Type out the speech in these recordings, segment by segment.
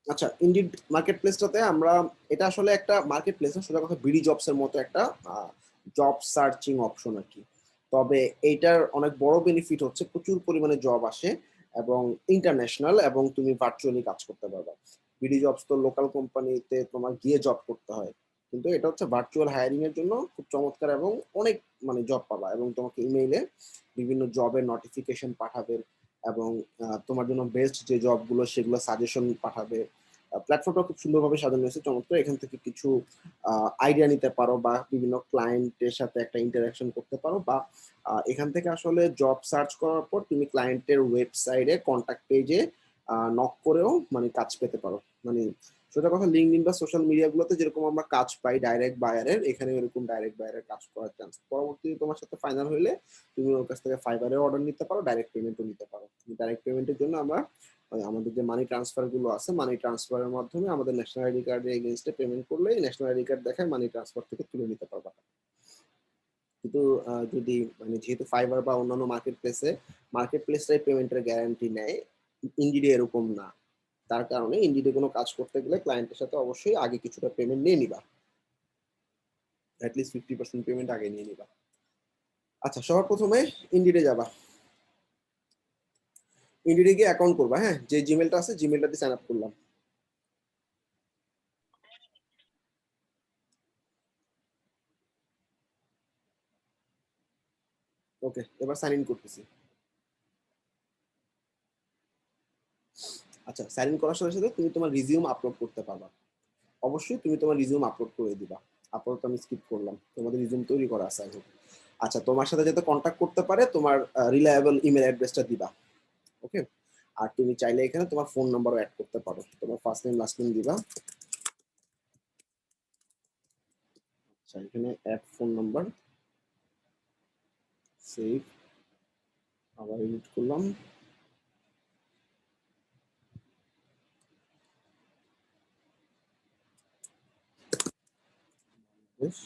আচ্ছা, indeed market প্লেসটাতে আমরা, এটা আসলে একটা মার্কেট প্লেস না, সোজা কথা বিডি জবস এর মতো একটা জব সার্চিং অপশন আর কি। তবে এইটার অনেক বড় বেনিফিট হচ্ছে প্রচুর পরিমাণে জব আসে এবং ইন্টারন্যাশনাল, এবং তুমি ভার্চুয়ালি কাজ করতে পারবে। বিডি জবস তো লোকাল কোম্পানিতে তোমার গিয়ে জব করতে হয়, কিন্তু এটা হচ্ছে ভার্চুয়াল হায়ারিং এর জন্য খুব চমৎকার, এবং অনেক মানে জব পাবা, এবং তোমাকে ইমেইলে বিভিন্ন জবের নোটিফিকেশন পাঠাবে, এবং তোমার জন্য বেস্ট যে জবগুলো সেগুলো সাজেশন পাঠাবে। প্ল্যাটফর্মটা খুব সুন্দরভাবে সাজানো হয়েছে, চমৎকার। এখান থেকে কিছু আইডিয়া নিতে পারো, বা বিভিন্ন ক্লায়েন্টের সাথে একটা ইন্টারাকশন করতে পারো, বা এখান থেকে আসলে জব সার্চ করার পর তুমি ক্লায়েন্টের ওয়েবসাইটে কন্ট্যাক্ট পেজে নক করেও মানে কাজ পেতে পারো। মানে সোজা কথা লিঙ্কডইন বা সোশ্যাল মিডিয়া গুলোতে যেরকম আমরা কাজ পাই ডাইরেক্ট বায়ারের, এখানে এরকম ডাইরেক্ট বায়ারের কাজ করার চান্স। পরবর্তীতে তোমার সাথে ফাইনাল হইলে তুমি ওর কাছ থেকে ফাইবারের অর্ডার নিতে পারো, ডাইরেক্ট পেমেন্টও নিতে পারো। ডাইরেক্ট পেমেন্টের জন্য আমরা আমাদের যে মানি ট্রান্সফার গুলো আছে, মানি ট্রান্সফারের মাধ্যমে আমাদের ন্যাশনাল আইডি কার্ডের এগেইনস্টে পেমেন্ট করলে ন্যাশনাল আইডি কার্ড দেখায় মানি ট্রান্সফার থেকে তুলে নিতে পারবা। কিন্তু যদি মানে যেহেতু ফাইবার বা অন্যান্য মার্কেট প্লেসটাই পেমেন্টের গ্যারান্টি নেয়, ইন্ডিডে এরকম না। তার কারণে ইন্ডিডে কোনো কাজ করতে গেলে ক্লায়েন্টের সাথে অবশ্যই আগে কিছুটা পেমেন্ট নিয়ে নিবা, অ্যাটলিস্ট 50% পেমেন্ট আগে নিয়ে নিবা। আচ্ছা, সবার প্রথমে ইন্ডিডে যাবা, ইন্ডিডে গিয়ে অ্যাকাউন্ট করবা। হ্যাঁ, যে জিমেলটা আছে জিমেলটা দিয়ে সাইন আপ করলাম। ওকে, এবার সাইন ইন করতেছি। আচ্ছা, সাইন ইন করার সাথে সাথে তুমি তোমার রিজিউম আপলোড করতে পারবা। অবশ্যই তুমি তোমার রিজিউম আপলোড করে দিবা। আপলোড আমি স্কিপ করলাম, তোমাদের রিজিউম তৈরি করা আছে এখন। আচ্ছা, তোমার সাথে যাতে কন্ট্যাক্ট করতে পারে তোমার রিলায়েবল ইমেল অ্যাড্রেসটা দিবা। ওকে, আর তুমি চাইলে এখানে তোমার ফোন নাম্বারও অ্যাড করতে পারো। তোমার ফার্স্ট নেম লাস্ট নেম দিবা। আচ্ছা, এখানে অ্যাড ফোন নাম্বার, সেভ, আবার এডিট করলাম। বেশ,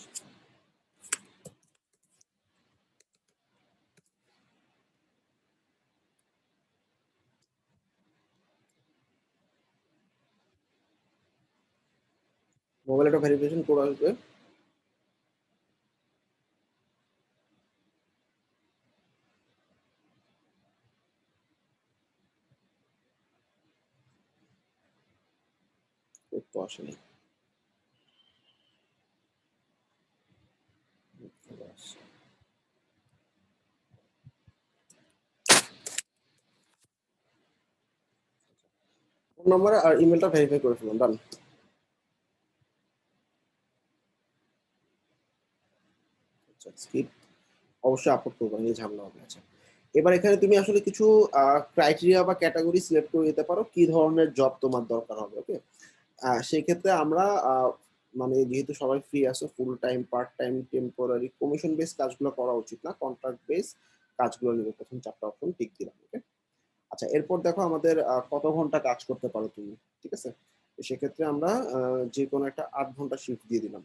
মোবাইল একটা ভেরিফিকেশন কোড আসবে। কোড তো আসেনি। ফোন নাম্বার আর ইমেলটা ভেরিফাই করে ফেললাম, ডান। আচ্ছা, স্কিপ, অবশ্যই আপলোড করবো, নিয়ে ঝামেলা হবে। আচ্ছা, এবার এখানে তুমি আসলে কিছু ক্রাইটেরিয়া বা ক্যাটাগরি সিলেক্ট করে দিতে পারো কি ধরনের জব তোমার দরকার হবে। ওকে, সেই ক্ষেত্রে আমরা মানে যেহেতু সবাই ফ্রি আছে, full time, part time, temporary, commission base কাজগুলো করা উচিত না, কন্ট্রাক্ট বেস কাজগুলো নিবে। প্রথম চারটা অপশন টিক দিলাম। ওকে, আচ্ছা, এরপর দেখো আমাদের কত ঘন্টা কাজ করতে পারো তুমি। ঠিক আছে, তো সেক্ষেত্রে আমরা যে কোনো একটা 8 ঘন্টা শিফট দিয়ে দিলাম।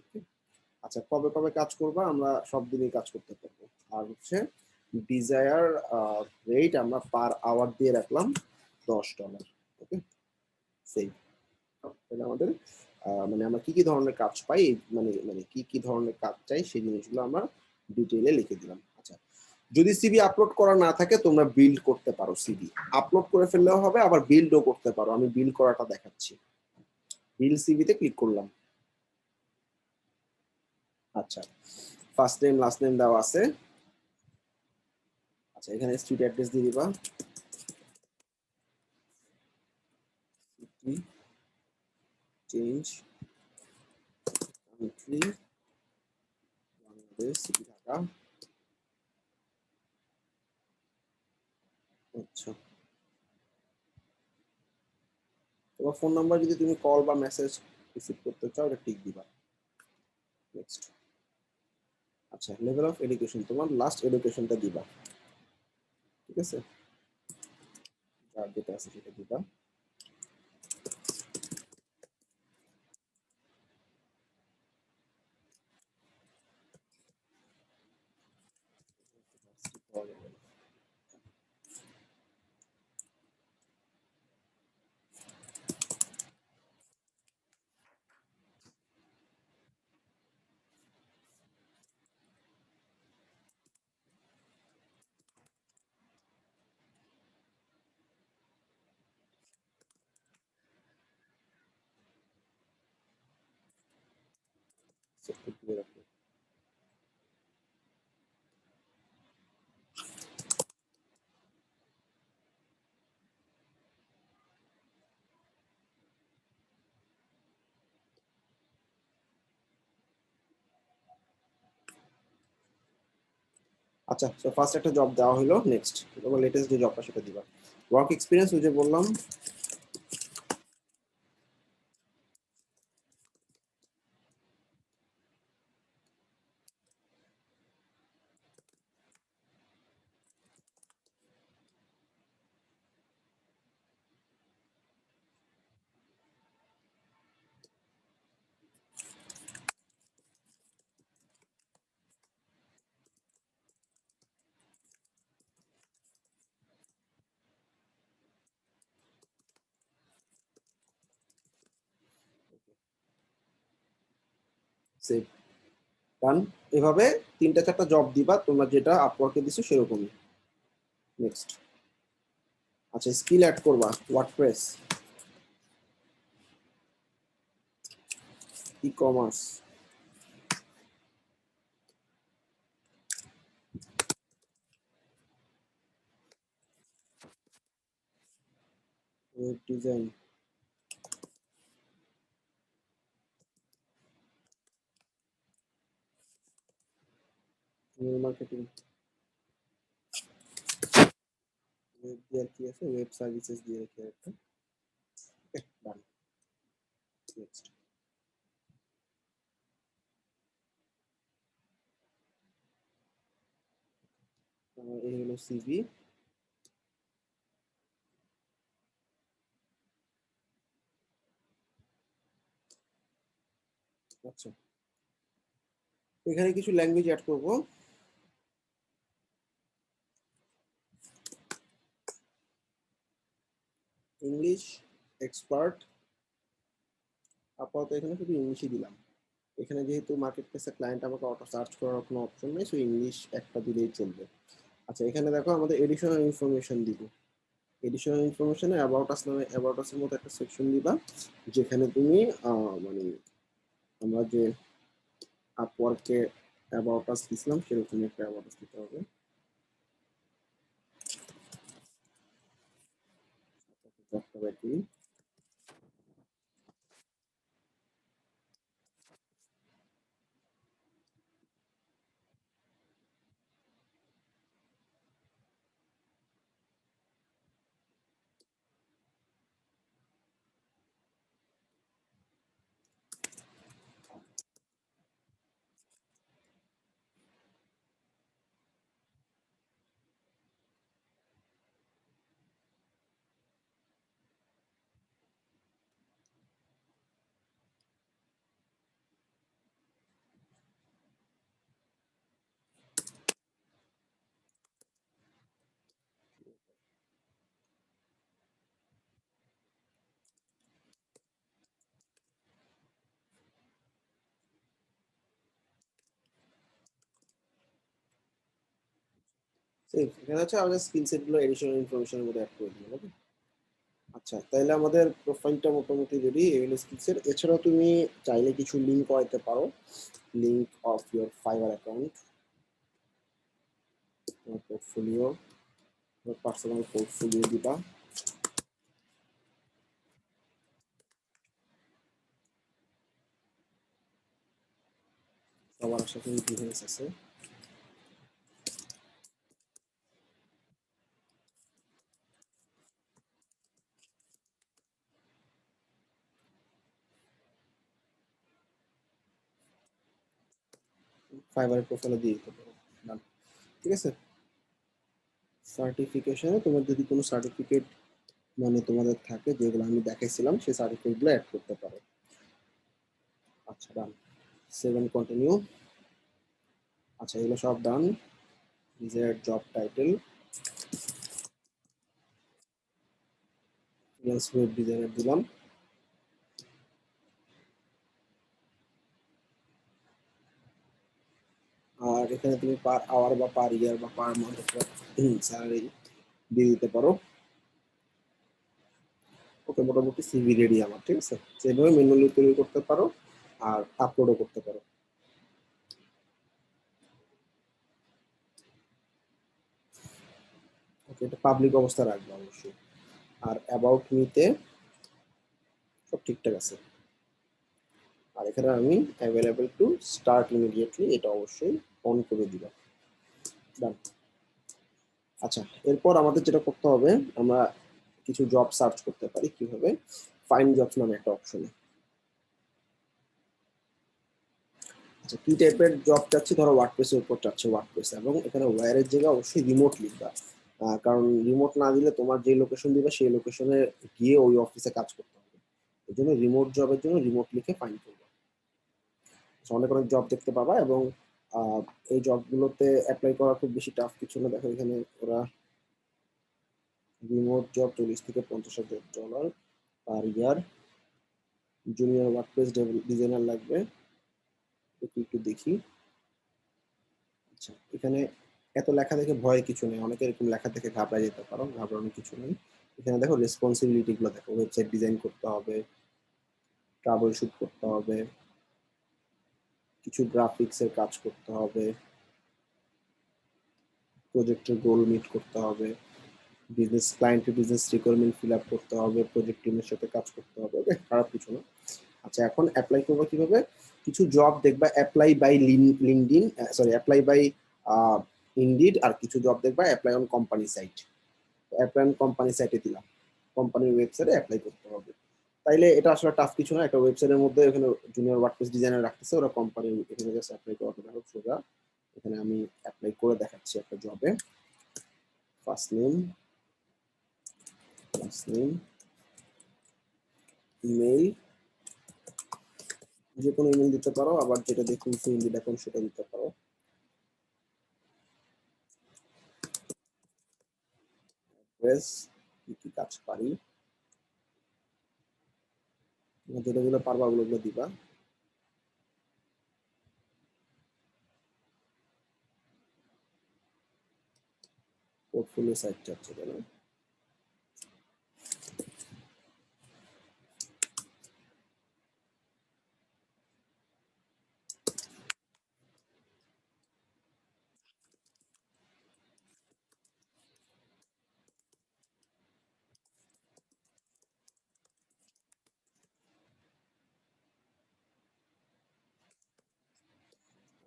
আচ্ছা, কবে কবে কাজ করবা, আমরা সব দিনই কাজ করতে পারবো। আর হচ্ছে ডিজায়ার রেট আমরা পার আওয়ার দিয়ে রাখলাম $10। ওকে, সেই তাহলে আমাদের মানে আমরা কি কি ধরনের কাজ পাই, মানে মানে কি কি ধরনের কাজ চাই সেই জিনিসগুলো আমরা ডিটেইলে লিখে দিলাম। আচ্ছা, যদি সিভি আপলোড করা না থাকে তোমরা বিল্ড করতে পারো। সিভি আপলোড করে ফেললেও হবে, আবার বিল্ডও করতে পারো। আমি বিল্ড করাটা দেখাচ্ছি। বিল্ড সিভিতে ক্লিক করলাম। আচ্ছা, ফার্স্ট নেম লাস্ট নেম দেওয়া আছে। আচ্ছা, এখানে স্ট্রিট অ্যাড্রেস দিয়ে দিবা, city, change, country, Bangladesh, city Dhaka. আচ্ছা, তোমার ফোন নাম্বার যদি তুমি কল বা মেসেজ রিসিভ করতে চাও এটা টিক দিবা। নেক্সট। আচ্ছা, লেভেল অফ এডুকেশন, তোমার লাস্ট এডুকেশনটা দিবা। ঠিক আছে, যার যেটা আছে সেটা দিবা। আচ্ছা, তো ফার্স্ট একটা জব দেওয়া হলো, নেক্সট তোমার লেটেস্ট যে জবটা সেটা দিবা। ওয়ার্ক এক্সপিরিয়েন্স ওই যে বললাম। সেভ, ডান। এভাবে তিনটা চারটা জব দিবা তোমরা যেটা আপওয়ার্কে দিছো সেরকমই। নেক্সট। আচ্ছা, স্কিল অ্যাড করবা, WordPress, e commerce, web design, marketing, web দিয়ে আর কি আছে, ওয়েব সার্ভিসেস দিয়ে রাখি একটা। ডান। নেক্সট। এই হলো সিভি। আচ্ছা, এখানে কিছু ল্যাঙ্গুয়েজ অ্যাড করব। ইংলিশ এক্সপার্ট, আপাতত এখানে শুধু ইংলিশই দিলাম। এখানে যেহেতু মার্কেট প্লেসে ক্লায়েন্ট আমাকে অটো সার্চ করার কোনো অপশন নেই, সো ইংলিশ একটা দিলেই চলবে। আচ্ছা, এখানে দেখো আমাদের এডিশনাল ইনফরমেশন দিব। এডিশনাল ইনফরমেশনে অ্যাবাউট আস নামে অ্যাবাউট আসের মতো একটা সেকশন দিবা, যেখানে তুমি মানে আমরা যে আপওয়ার্কে অ্যাবাউট আস দিছিলাম সেরকম একটা অ্যাবাউট আস দিতে হবে। এখানে হচ্ছে আমাদের স্কিল সেট গুলো এডিশনাল ইনফরমেশনের মধ্যে অ্যাড করে দিলাম, ওকে। আচ্ছা, তাহলে আমাদের প্রোফাইলটা মোটামুটি রেডি এগুলো স্কিলসের। এছাড়াও তুমি চাইলে কিছু লিঙ্ক করাইতে পারো, link of your fibre account, portfolio, personal portfolio দিবা। সবার আশা করি ডিফারেন্স আছে। ফাইবারের প্রোফাইলে দিয়ে দিতে পারো। Done. ঠিক আছে। সার্টিফিকেশনে তোমার যদি কোনো সার্টিফিকেট মানে তোমাদের থাকে যেগুলো আমি দেখাইছিলাম সেই সার্টিফিকেটগুলো অ্যাড করতে পারো। আচ্ছা, ডান। Seven continue. আচ্ছা, এগুলো সব done. Desired job title, freelance web designer দিলাম। আর এখানে তুমি পার আওয়ার বা পার ইয়ার বা পার মান্থ একটা স্যালারি দিয়ে দিতে পারো। ওকে, মোটামুটি সিভি রেডি আমার, ঠিক আছে। সেভাবে ম্যানুয়ালি তৈরি করতে পারো আর আপলোডও করতে পারো। এটা পাবলিক অবস্থা রাখবো অবশ্যই। আর অ্যাবাউট মিতে সব ঠিকঠাক আছে। আর এখানে আমি অ্যাভেলেবল টু স্টার্ট ইমিডিয়েটলি এটা অবশ্যই অন করে দিব। ডান। আচ্ছা, এরপর আমাদের যেটা করতে হবে, আমরা কিছু জব সার্চ করতে পারি কিভাবে, ফাইন্ড জবস নামে একটা অপশনে। আচ্ছা, কি টাইপের জব চাচ্ছি, ধরো ওয়ার্ডপ্রেসের উপর চাচ্ছে ওয়ার্ডপ্রেস, এবং এখানে ওয়্যারের জায়গায় অবশ্যই রিমোট লিখবা। কারণ রিমোট না দিলে তোমার যে লোকেশন দিবে সেই লোকেশনে গিয়ে ওই অফিসে কাজ করতে হবে। এই জন্য রিমোট জবের জন্য রিমোট লিখে ফাইন্ড করবে। অনেক অনেক জব দেখতে পাবা, এবং এই জবগুলোতে অ্যাপ্লাই করা খুব বেশি টাফ কিছু না। দেখো এখানে ওরা রিমোট জব $40,000 পার ইয়ার, জুনিয়র ওয়ার্ডপ্রেস ডিজাইনার লাগবে। একটু একটু দেখি। আচ্ছা, এখানে এত লেখা দেখে ভয় কিছু নেই, অনেকে এরকম লেখা দেখে ঘাবড়ে যেতে পারো, ঘাবড়ানোর কিছু নেই। এখানে দেখো রেসপন্সিবিলিটি গুলো দেখো, ওয়েবসাইট ডিজাইন করতে হবে, ট্রাবল শুট করতে হবে, কিছু গ্রাফিক্স এর কাজ করতে হবে, প্রজেক্টের গোল মিট করতে হবে, বিজনেস ক্লায়েন্টের বিজনেস রিকোয়ারমেন্ট ফিল আপ করতে হবে, প্রজেক্ট টিমের সাথে কাজ করতে হবে। খারাপ কিছু না। আচ্ছা, এখন অ্যাপ্লাই করবো কিভাবে? কিছু জব দেখবা apply by LinkedIn, sorry apply by Indeed, আর কিছু জব দেখবা apply on company site. Apply on company সাইটে দিলাম, কোম্পানির ওয়েবসাইটে অ্যাপ্লাই করতে হবে। তাইলে এটা আসলে টাফ কিছু না, একটা ওয়েবসাইটের মধ্যে এখানে জুনিয়র ওয়ার্ডপ্রেস ডিজাইনার রাখতেছে ওরা, কোম্পানি এখানে জাস্ট অ্যাপ্লাই করা হবে সোজা। এখানে আমি অ্যাপ্লাই করে দেখাচ্ছি একটা জবে। First name, last name, email, যে কোনো ইমেল দিতে পারো, আবার যেটা দেখুন ইন্ডিড অ্যাকাউন্ট সেটা দিতে পারো। অ্যাড্রেস, কি কি কাজ পারি, যেটা যেগুলো পারবা ওগুলো দিবা। পোর্টফোলিও সাইট চাচ্ছে কেন?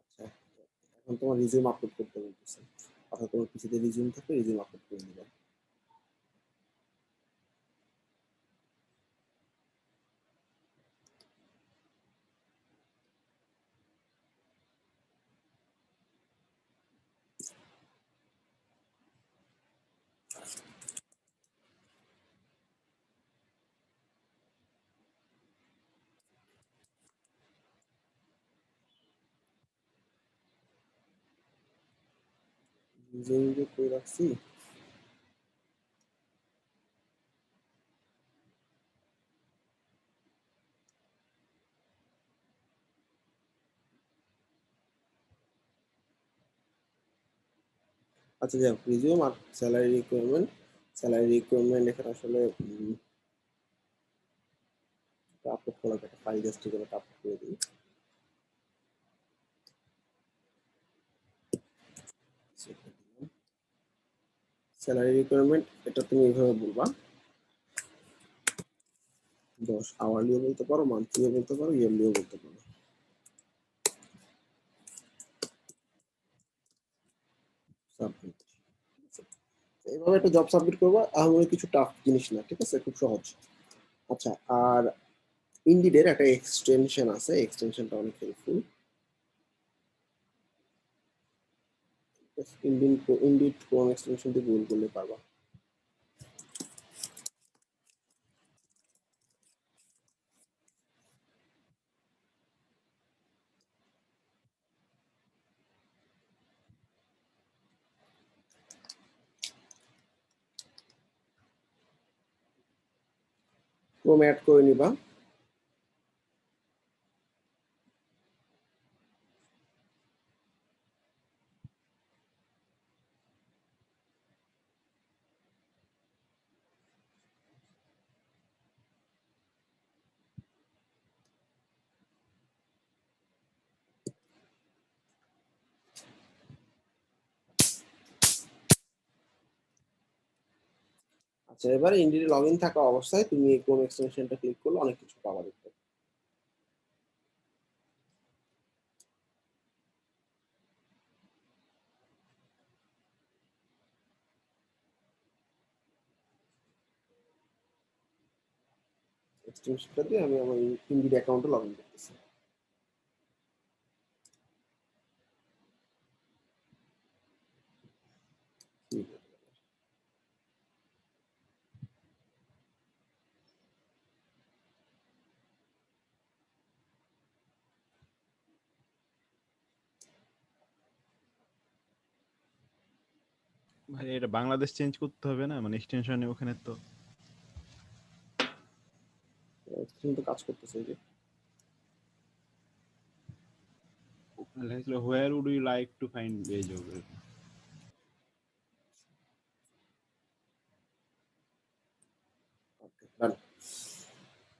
আচ্ছা, এখন তোমার রিজিউম আপলোড করতে বলতেছে, অর্থাৎ তোমার পিসিতে রিজিউম থাকে, রিজিউম আপলোড করে দিবা। রিজিউম যে করে রাখছি। আচ্ছা, যাক, রিজিউম আর স্যালারি রিকোয়ারমেন্ট। স্যালারি রিকোয়ারমেন্ট এখানে আসলে আপলোড করা একটা ফাইল জাস্ট করে আপলোড করে দিই। স্যালারি রিকোয়ারমেন্ট এটা তুমি এইভাবে বলবা, 10 আওয়ারলিও বলতে পারো, মান্থলিও বলতে পারো, ইয়ারলিও বলতে পারো। সাবমিট। এইভাবে একটা জব সাবমিট করবো, আহামরি কিছু টাফ জিনিস না, ঠিক আছে, খুব সহজ। আচ্ছা, আর ইন্ডিডের একটা এক্সটেনশন আছে, এক্সটেনশনটা অনেক হেল্পফুল। ইন্ডিড কোন এক্সটেনশন দিয়ে গুগল করলে পারবা। ক্রোম অ্যাড করে নিবা। আচ্ছা, এবার ইন্ডিডে লগ ইন থাকা অবস্থায় তুমি এই ক্রোম এক্সটেনশনটা ক্লিক করলে অনেক কিছু পাওয়া দেখতে। এক্সটেনশনটা দিয়ে আমি আমার ইন্ডিড অ্যাকাউন্টে লগ ইন করতেছি। ভাই এটা বাংলাদেশ চেঞ্জ করতে হবে না, মানে এক্সটেনশনে ওখানে তো এক্সটেনশন তো কাজ করতেছে যে। Where would you like to find এই জব।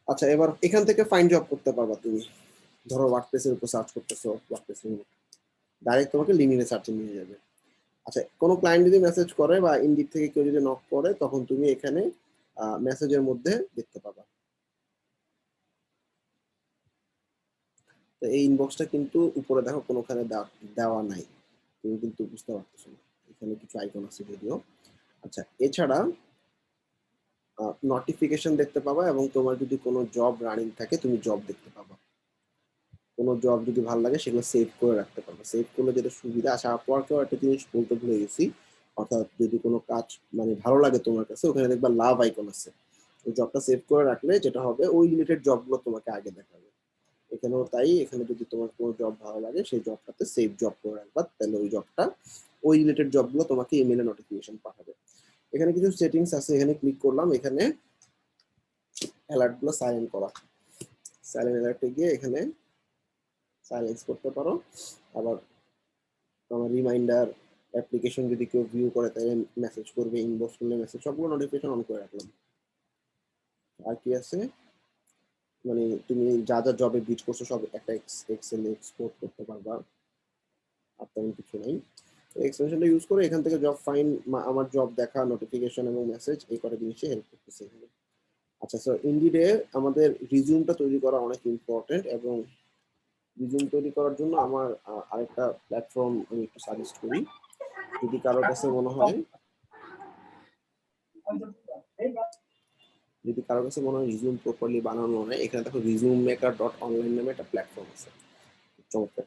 আচ্ছা, এবার এখান থেকে ফাইন্ড জব করতে পারবা তুমি। ধরো ওয়ার্কপ্লেসের উপর সার্চ করতেছো, ওয়ার্কপ্লেসে ডাইরেক্ট তোমাকে লিঙ্কডইনে সার্চে নিয়ে যাবে। আচ্ছা, কোনো ক্লায়েন্ট যদি মেসেজ করে বা ইনডিড থেকে কেউ যদি নক করে, তখন তুমি এখানে মেসেজের মধ্যে দেখতে পাবা। তো এই ইনবক্সটা কিন্তু উপরে দেখো কোনোখানে দেওয়া নাই, তুমি কিন্তু বুঝতে পারতেছো না। এখানে কিছু আইকন আছে যদিও। আচ্ছা, এছাড়া নোটিফিকেশন দেখতে পাবা, এবং তোমার যদি কোনো জব রানিং থাকে তুমি জব দেখতে পাবা। কোনো জব যদি ভালো লাগে সেগুলো সেভ করে রাখতে পারবে। সেভ করলে যেটা সুবিধা, আশা আপওয়ার্কেও একটা জিনিস বলতে ভুলে গেছি। অর্থাৎ যদি কোনো কাজ মানে ভালো লাগে তোমার কাছে, ওখানে দেখবা লাভ আইকন আছে। ওই জবটা সেভ করে রাখলে যেটা হবে, ওই রিলেটেড জবগুলো তোমাকে আগে দেখাবে। এখানেও তাই, এখানে যদি তোমার কোনো জব ভালো লাগে সেই জবটাতে সেভ জব করে রাখবা, তাহলে ওই জবটা, ওই রিলেটেড জবগুলো তোমাকে ইমেলে নোটিফিকেশন পাঠাবে। এখানে কিছু সেটিংস আছে, এখানে ক্লিক করলাম। এখানে অ্যালার্ট গুলো সাইলেন্ট করা, সাইলেন্ট অ্যালার্টে গিয়ে এখানে সাইলেন্স করতে পারো। আবার আমার রিমাইন্ডার অ্যাপ্লিকেশন যদি কেউ ভিউ করে তাহলে মেসেজ করবে, ইনবক্স করলে মেসেজ, সবগুলো নোটিফিকেশন অন করে রাখলাম। আর কি আছে, মানে তুমি যা যা জবে বিট করছো সব একটা এক্সেল এক্সপোর্ট করতে পারবা। আর তেমন কিছু নাই। এক্সটেনশনটা ইউজ করে এখান থেকে জব ফাইন্ড, আমার জব দেখা, নোটিফিকেশন এবং মেসেজ, এই কটা জিনিসে হেল্প করতেছে এখানে। আচ্ছা স্যার, ইনডিডে আমাদের রিজিউমটা তৈরি করা অনেক ইম্পর্টেন্ট, এবং রিজিউম তৈরি করার জন্য আমার আরেকটা প্ল্যাটফর্ম আমি একটু সাজেস্ট করি। যদি কারোর কাছে মনে হয়, রিজিউম প্রপারলি বানানো হয়, এখানে দেখো রিজিউম মেকার ডট অনলাইন নামে একটা প্ল্যাটফর্ম আছে, চমৎকার।